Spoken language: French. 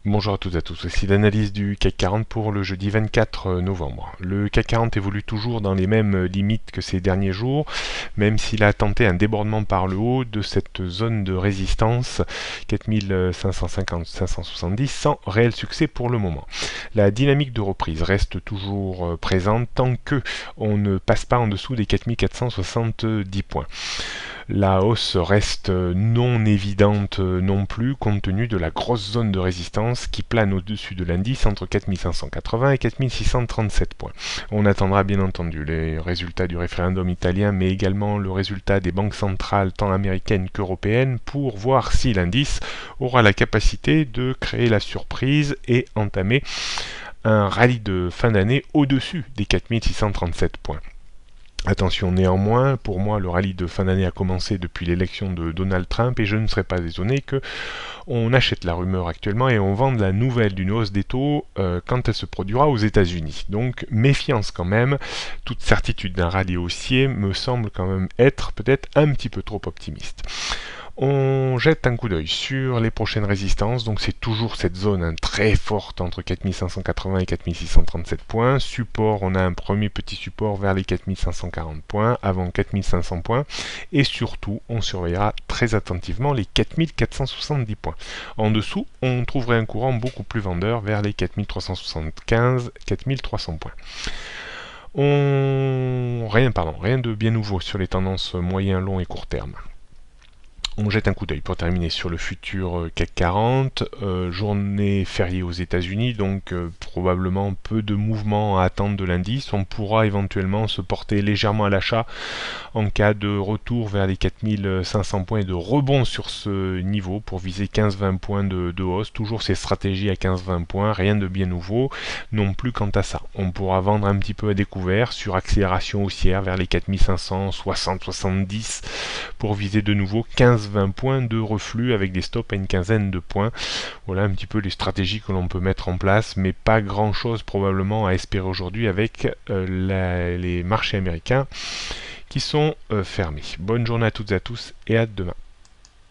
Bonjour à toutes et à tous, voici l'analyse du CAC 40 pour le jeudi 24 novembre. Le CAC 40 évolue toujours dans les mêmes limites que ces derniers jours, même s'il a tenté un débordement par le haut de cette zone de résistance 4550-570 sans réel succès pour le moment. La dynamique de reprise reste toujours présente tant que on ne passe pas en dessous des 4470 points. La hausse reste non évidente non plus compte tenu de la grosse zone de résistance qui plane au-dessus de l'indice entre 4580 et 4637 points. On attendra bien entendu les résultats du référendum italien mais également le résultat des banques centrales tant américaines qu'européennes pour voir si l'indice aura la capacité de créer la surprise et entamer un rallye de fin d'année au-dessus des 4637 points. Attention néanmoins, pour moi le rallye de fin d'année a commencé depuis l'élection de Donald Trump et je ne serais pas étonné que on achète la rumeur actuellement et on vende la nouvelle d'une hausse des taux quand elle se produira aux États-Unis. Donc méfiance quand même, toute certitude d'un rallye haussier me semble quand même être peut-être un petit peu trop optimiste. On jette un coup d'œil sur les prochaines résistances, donc c'est toujours cette zone très forte entre 4580 et 4637 points. Support, on a un premier petit support vers les 4540 points, avant 4500 points, et surtout on surveillera très attentivement les 4470 points. En dessous, on trouverait un courant beaucoup plus vendeur vers les 4375-4300 points. Rien de bien nouveau sur les tendances moyen, long et court terme. On jette un coup d'œil pour terminer sur le futur CAC 40, journée fériée aux États-Unis, donc probablement peu de mouvements à attendre de l'indice. On pourra éventuellement se porter légèrement à l'achat en cas de retour vers les 4500 points et de rebond sur ce niveau pour viser 15-20 points de hausse. Toujours ces stratégies à 15-20 points, rien de bien nouveau non plus quant à ça. On pourra vendre un petit peu à découvert sur accélération haussière vers les 4500, 60-70 pour viser de nouveau 15-20 points de reflux avec des stops à une quinzaine de points. Voilà un petit peu les stratégies que l'on peut mettre en place, mais pas grand chose probablement à espérer aujourd'hui avec les marchés américains qui sont fermés. Bonne journée à toutes et à tous et à demain.